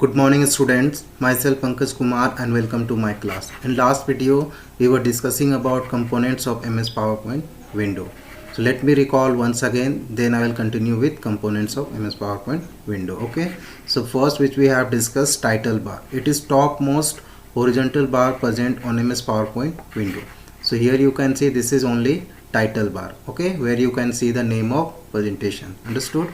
Good morning students, myself Pankaj Kumar and welcome to my class. In last video we were discussing about components of MS PowerPoint window. So let me recall once again, then I will continue with components of MS PowerPoint window. Okay, so first which we have discussed, title bar. It is topmost horizontal bar present on MS PowerPoint window. So here you can see this is only title bar, okay, where you can see the name of presentation. Understood?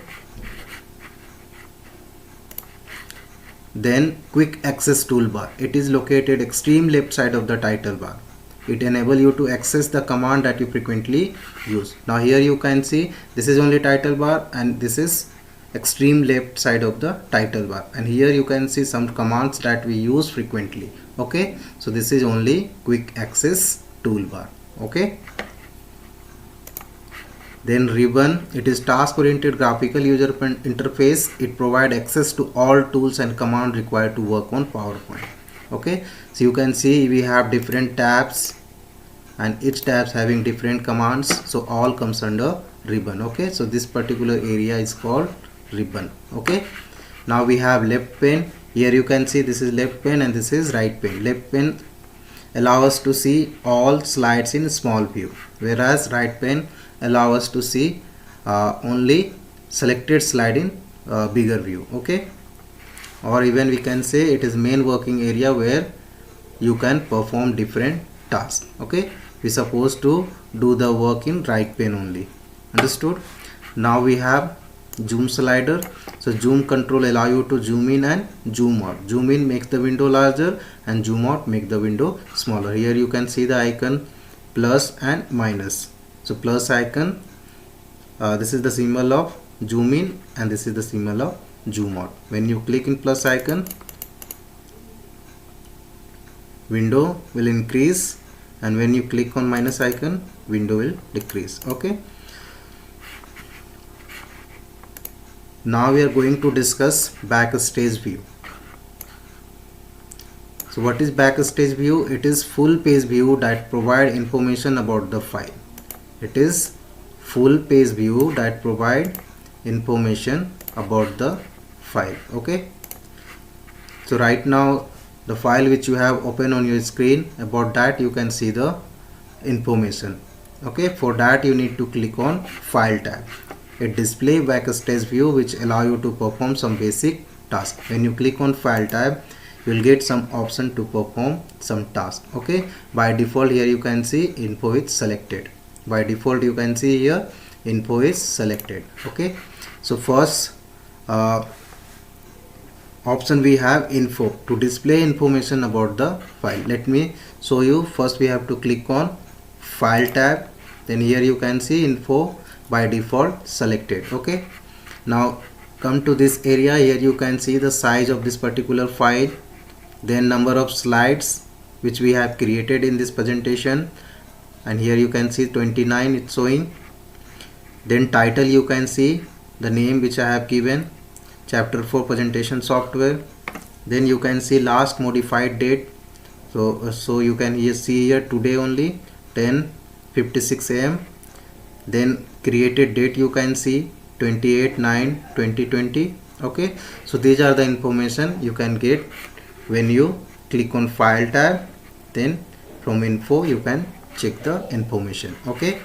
Then quick access toolbar. It is located extreme left side of the title bar. It enables you to access the command that you frequently use. Now here you can see this is only title bar and this is extreme left side of the title bar, and here you can see some commands that we use frequently. Okay, so this is only quick access toolbar. Okay, then ribbon, it is task oriented graphical user interface. It provides access to all tools and commands required to work on PowerPoint. Okay, so you can see we have different tabs and each tabs having different commands, so all comes under ribbon. Okay, so this particular area is called ribbon. Okay, now we have left pane. Here you can see this is left pane and this is right pane. Left pane allow us to see all slides in small view, whereas right pane allow us to see only selected slide in bigger view. Okay, or even we can say it is main working area where you can perform different tasks. Okay, we supposed to do the work in right pane only. Understood? Now we have zoom slider. So zoom control allow you to zoom in and zoom out. Zoom in makes the window larger and zoom out make the window smaller. Here you can see the icon plus and minus. So plus icon, this is the symbol of zoom in and this is the symbol of zoom out. When you click in plus icon, window will increase, and when you click on minus icon, window will decrease. Okay, now we are going to discuss backstage view. So what is backstage view? It is full page view that provide information about the file. It is full page view that provide information about the file. Okay, so right now the file which you have open on your screen, about that you can see the information. Okay, for that you need to click on file tab. It display backstage view which allow you to perform some basic task. When you click on file tab, you will get some option to perform some task. Okay, by default here you can see info is selected. By default you can see here info is selected. Okay, so first option we have info, to display information about the file. Let me show you. First we have to click on file tab, then here you can see info by default selected. Okay, now come to this area. Here you can see the size of this particular file, then number of slides which we have created in this presentation, and here you can see 29 it's showing. Then title, you can see the name which I have given, chapter 4 presentation software. Then you can see last modified date, so you can here see here today only 10:56 am. Then created date you can see 28/9/2020. Okay, so these are the information you can get when you click on file tab. Then from info you can check the information. Okay,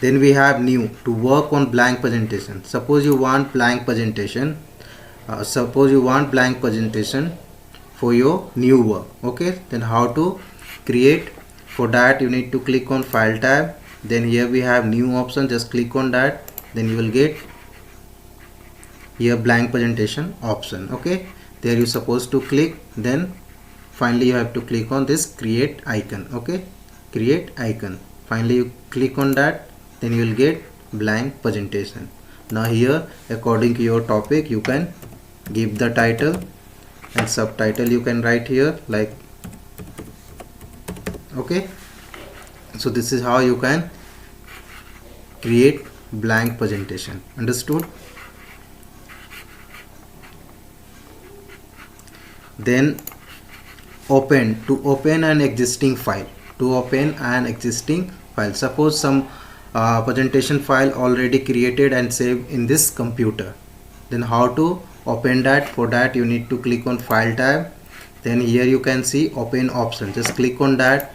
then we have new, to work on blank presentation. Suppose you want blank presentation, for your new work. Okay, then how to create? For that you need to click on file tab, then here we have new option, just click on that, then you will get here blank presentation option. Okay, there you supposed to click, then finally you have to click on this create icon. Okay, create icon, finally you click on that, then you will get blank presentation. Now here according to your topic you can give the title and subtitle you can write here like. Okay, so this is how you can create blank presentation. Understood? Then open, to open an existing file. To open an existing file, suppose some presentation file already created and saved in this computer, then how to open that. For that you need to click on file tab, then here you can see open option, just click on that,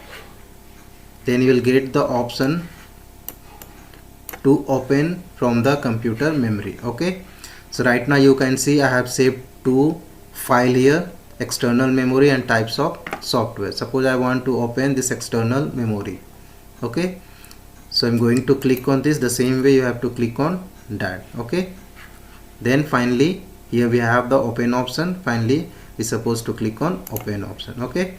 then you will get the option to open from the computer memory. Okay, so right now you can see I have saved two file here, external memory and types of software. Suppose I want to open this external memory. Okay, so I'm going to click on this, the same way you have to click on that. Okay, then finally here we have the open option, finally we're supposed to click on open option. Okay,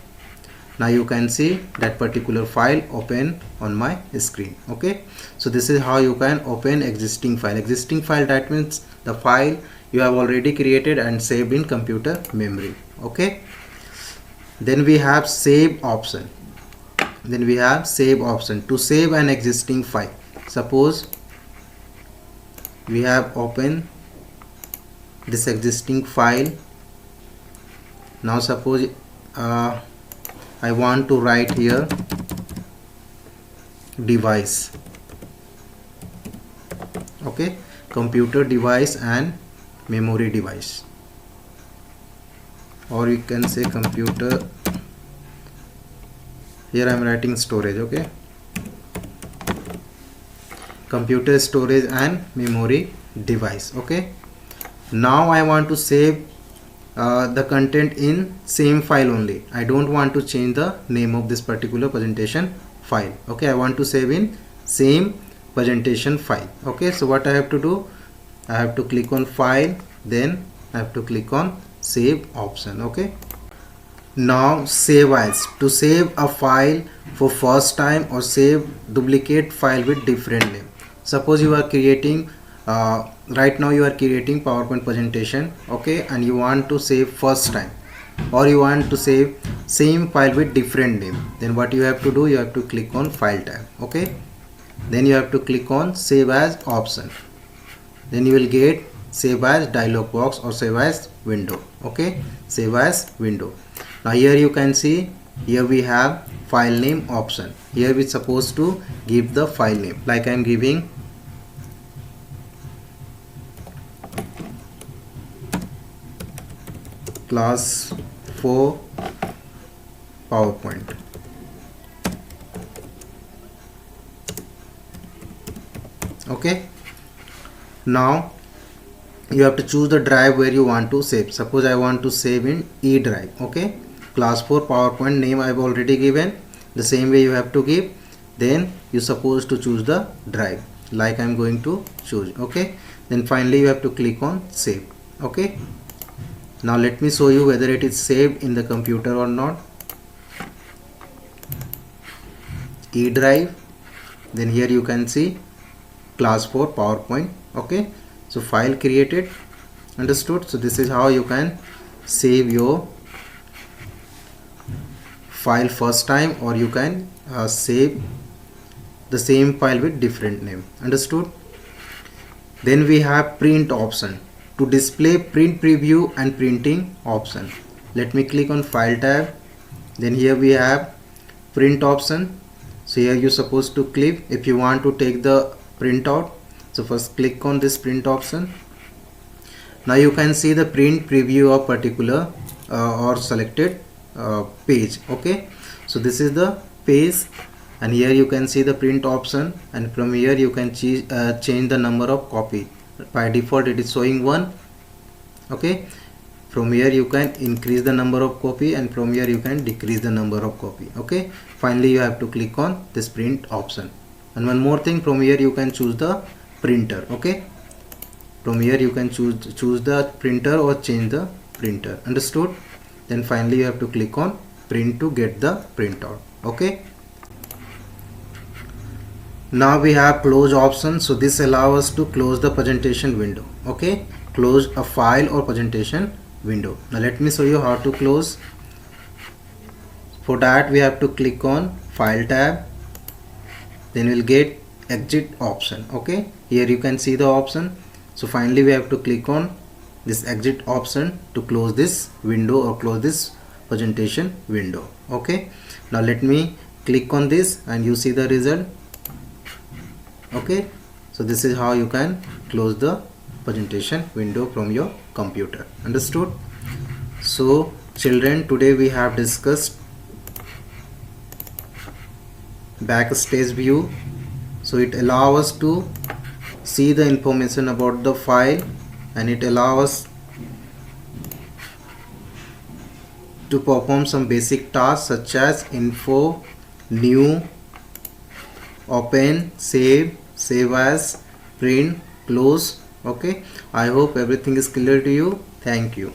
now you can see that particular file open on my screen. Okay, so this is how you can open existing file. Existing file, that means the file you have already created and saved in computer memory. Okay, then we have save option. To save an existing file. Suppose we have opened this existing file. Now suppose I want to write here device. Okay, computer device and memory device, or you can say computer. Here I am writing storage. Okay, computer storage and memory device. Okay, now I want to save the content in same file only. I don't want to change the name of this particular presentation file. Okay, I want to save in same presentation file. Okay, so what I have to do, I have to click on file, then I have to click on save option. Okay, now save as, to save a file for first time or save duplicate file with different name. Suppose you are creating right now you are creating PowerPoint presentation. Okay, and you want to save first time, or you want to save same file with different name, then what you have to do, you have to click on file tab. Okay, then you have to click on save as option, then you will get save as dialog box or save as window. Okay, save as window. Now here you can see, here we have file name option. Here we supposed to give the file name, like I am giving class 4 PowerPoint. Okay, now you have to choose the drive where you want to save. Suppose I want to save in E drive. Okay, class 4 PowerPoint name I have already given, the same way you have to give. Then you supposed to choose the drive, like I am going to choose. Okay, then finally you have to click on save. Okay, now let me show you whether it is saved in the computer or not. E drive, then here you can see class 4 PowerPoint. Okay, so file created. Understood? So this is how you can save your file first time, or you can save the same file with different name. Understood? Then we have print option, to display print preview and printing option. Let me click on file tab, then here we have print option. So here you supposed to click if you want to take the printout. So first click on this print option. Now you can see the print preview of particular or selected page. Okay, so this is the page, and here you can see the print option, and from here you can change the number of copy. By default it is showing 1. Okay, from here you can increase the number of copy, and from here you can decrease the number of copy. Okay, finally you have to click on this print option. And one more thing, from here you can choose the printer. Okay, from here you can choose the printer or change the printer. Understood? Then finally you have to click on print to get the printout. Okay, now we have close option. So this allows us to close the presentation window. Okay, close a file or presentation window. Now let me show you how to close. For that we have to click on file tab, then we'll get exit option. Okay, here you can see the option. So finally we have to click on this exit option to close this window or close this presentation window. Okay, now let me click on this and you see the result. Okay, so this is how you can close the presentation window from your computer. Understood? So children, today we have discussed backstage view. So it allows us to see the information about the file, and it allows us to perform some basic tasks such as info, new, open, save, save as, print, close. Okay, I hope everything is clear to you. Thank you.